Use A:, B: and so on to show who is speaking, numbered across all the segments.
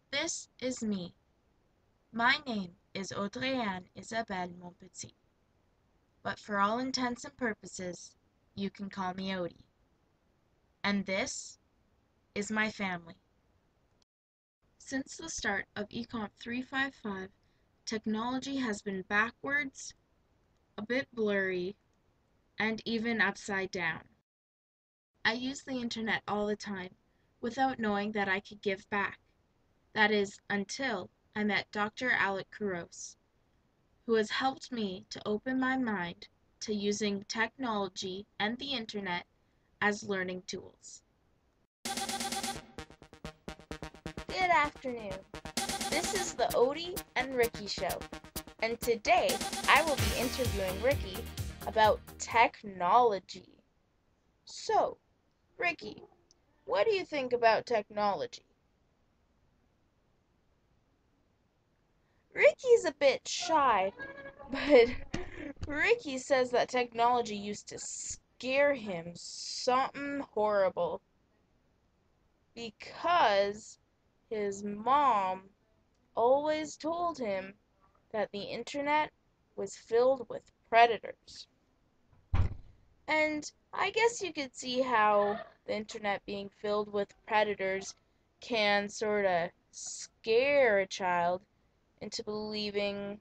A: This is me. My name is Audrey-Anne Isabelle Montpetit, but for all intents and purposes, you can call me Odie. And this is my family. Since the start of ECMP355, technology has been backwards, a bit blurry, and even upside down. I use the internet all the time without knowing that I could give back. That is, until I met Dr. Alec Couros, who has helped me to open my mind to using technology and the internet as learning tools. Good afternoon. This is the Odie and Ricky Show, and today I will be interviewing Ricky about technology. So, Ricky, what do you think about technology? Ricky's a bit shy, but Ricky says that technology used to scare him something horrible because his mom always told him that the internet was filled with predators. And I guess you could see how the internet being filled with predators can sort of scare a child into believing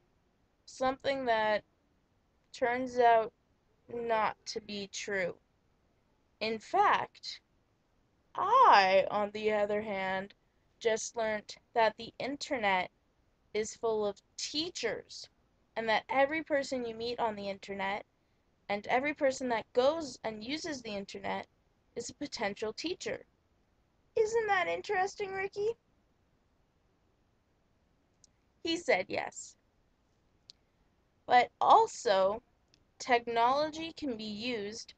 A: something that turns out not to be true. In fact, I, on the other hand, just learned that the internet is full of teachers and that every person you meet on the internet and every person that goes and uses the internet is a potential teacher. Isn't that interesting, Ricky? He said yes. But also, technology can be used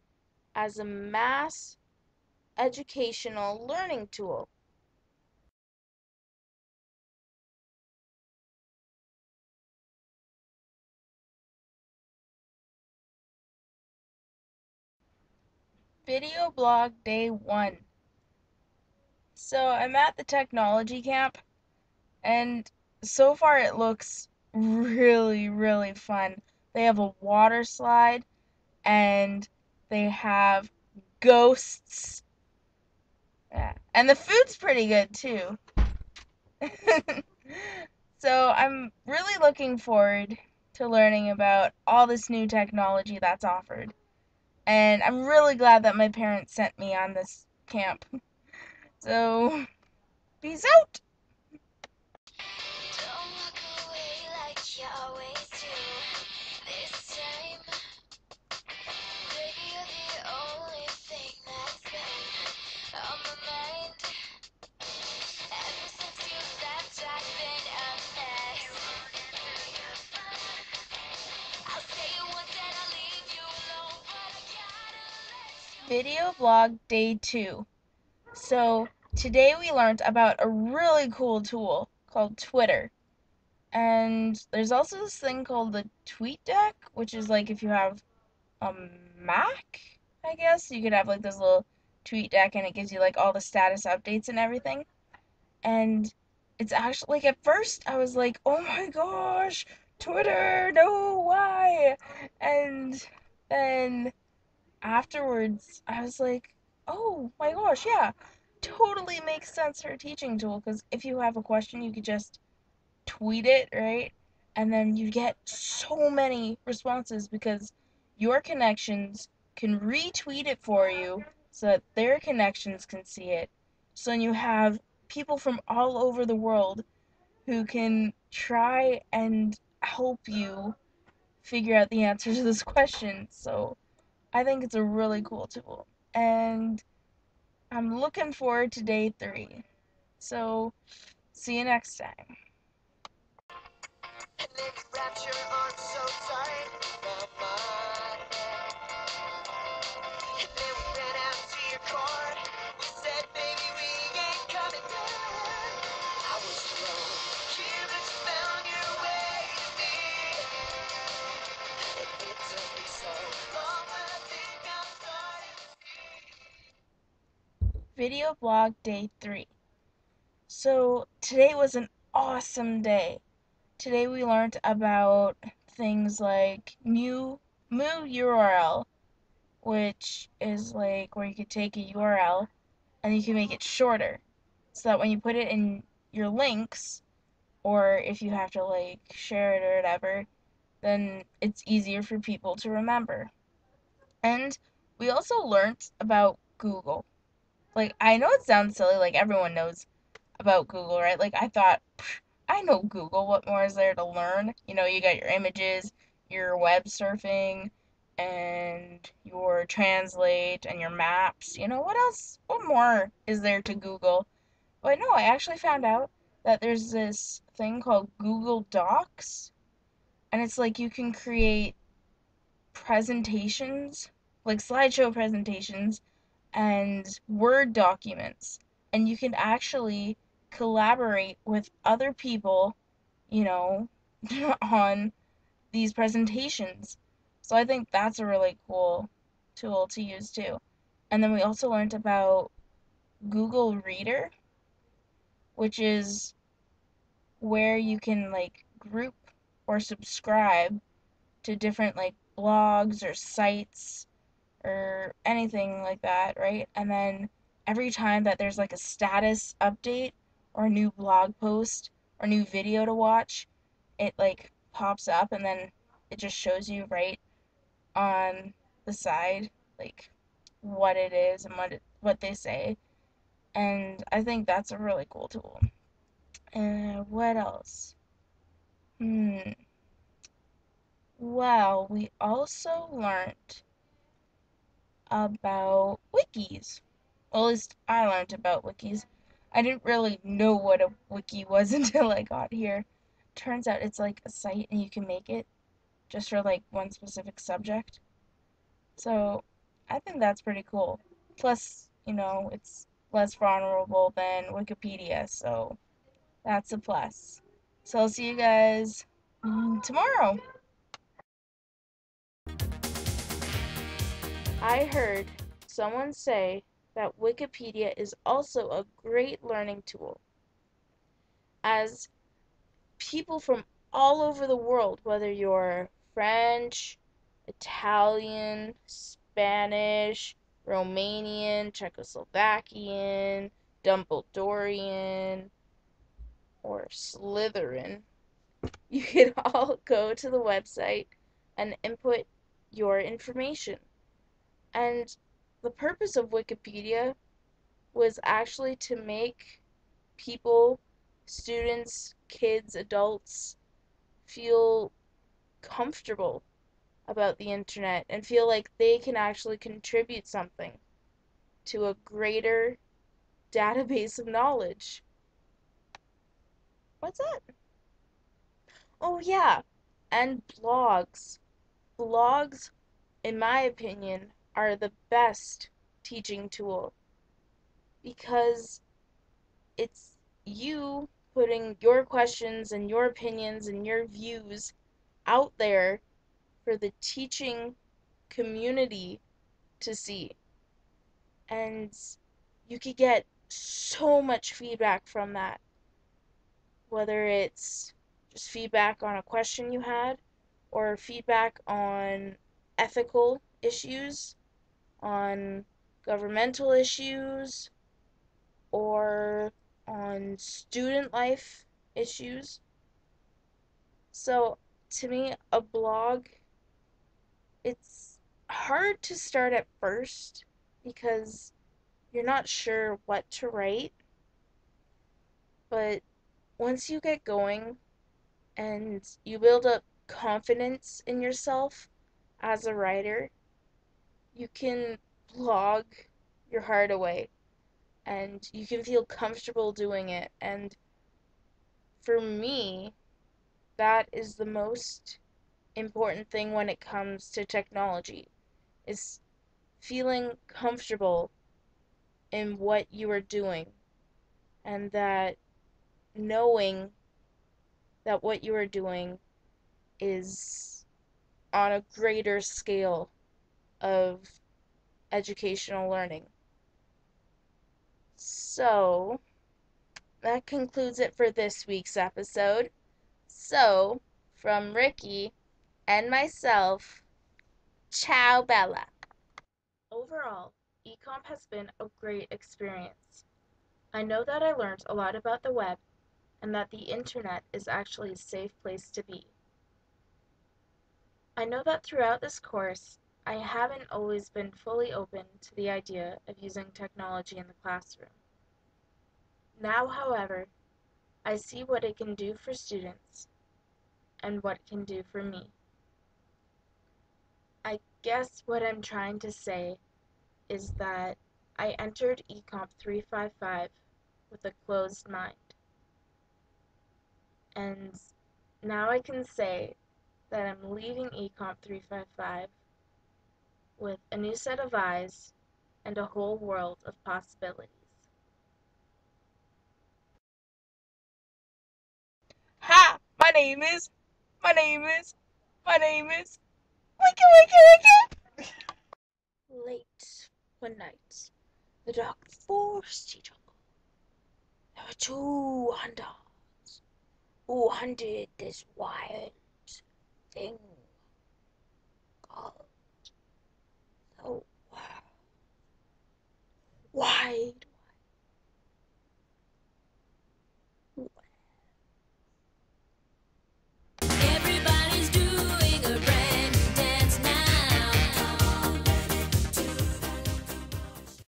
A: as a mass educational learning tool. Video blog day 1. So I'm at the technology camp, and so far it looks really, really fun. They have a water slide, and they have ghosts. Yeah. And the food's pretty good too. So I'm really looking forward to learning about all this new technology that's offered. And I'm really glad that my parents sent me on this camp. So, peace out! Don't walk away like you always do. This time, baby, you're the only thing that's been on my mind. Ever since you left, I've been a mess. I'll say it once and I'll leave you alone, but I gotta let you. Video blog day 2. So, today we learned about a really cool tool called Twitter. And there's also this thing called the Tweet Deck, which is like if you have a Mac, I guess, you could have like this little Tweet Deck and it gives you like all the status updates and everything. And it's actually like at first I was like, oh my gosh, Twitter, no, why? And then afterwards I was like, oh my gosh, yeah, totally makes sense for a teaching tool because if you have a question, you could just tweet it, right? And then you get so many responses because your connections can retweet it for you so that their connections can see it. So then you have people from all over the world who can try and help you figure out the answer to this question. So I think it's a really cool tool. And I'm looking forward to day 3. So see you next time. And then you wrapped your arms so tight around my neck. And then we ran out to your car. You said, baby, we ain't coming back. I was alone here, but you found your way to me. And it took me so long, but I think I'm starting to see. Video blog day 3. So today was an awesome day. Today we learned about things like Mu URL, which is like where you could take a URL and you can make it shorter so that when you put it in your links or if you have to like share it or whatever, then it's easier for people to remember. And we also learned about Google. Like, I know it sounds silly, like everyone knows about Google, right? Like, I thought, I know Google, what more is there to learn? You know, you got your images, your web surfing, and your translate and your maps. You know, what else? What more is there to Google? But no, I actually found out that there's this thing called Google Docs, and it's like you can create presentations, like slideshow presentations, and Word documents. And you can actually collaborate with other people, you know, on these presentations. So I think that's a really cool tool to use too. And then we also learned about Google Reader, which is where you can like group or subscribe to different like blogs or sites or anything like that, right? And then every time that there's like a status update or a new blog post or new video to watch, it like pops up and then it just shows you right on the side like what it is and what they say. And I think that's a really cool tool. And what else? Hmm. Well, we also learned about wikis. Well, at least I learned about wikis. I didn't really know what a wiki was until I got here. Turns out it's like a site and you can make it just for like one specific subject. So I think that's pretty cool. Plus, you know, it's less vulnerable than Wikipedia, so that's a plus. So I'll see you guys tomorrow. I heard someone say that Wikipedia is also a great learning tool, as people from all over the world, whether you're French, Italian, Spanish, Romanian, Czechoslovakian, Dumbledorian, or Slytherin, you can all go to the website and input your information. And the purpose of Wikipedia was actually to make people, students, kids, adults, feel comfortable about the internet and feel like they can actually contribute something to a greater database of knowledge. What's that? Oh, yeah. And blogs. Blogs, in my opinion, are the best teaching tool because it's you putting your questions and your opinions and your views out there for the teaching community to see. And you could get so much feedback from that, whether it's just feedback on a question you had or feedback on ethical issues, on governmental issues, or on student life issues. So, to me, a blog, it's hard to start at first because you're not sure what to write, but once you get going and you build up confidence in yourself as a writer, you can blog your heart away and you can feel comfortable doing it. And for me, that is the most important thing when it comes to technology is feeling comfortable in what you are doing and that knowing that what you are doing is on a greater scale of educational learning. So, that concludes it for this week's episode. So, from Ricky and myself, ciao Bella. Overall, ECOMP has been a great experience. I know that I learned a lot about the web and that the internet is actually a safe place to be. I know that throughout this course, I haven't always been fully open to the idea of using technology in the classroom. Now, however, I see what it can do for students and what it can do for me. I guess what I'm trying to say is that I entered ECMP355 with a closed mind. And now I can say that I'm leaving ECMP355 with a new set of eyes and a whole world of possibilities. Ha! My name is, my name is, Wiki Wiki Wiki! Late one night, the dark foresty jungle, there were two hunters who hunted this wild thing called the wide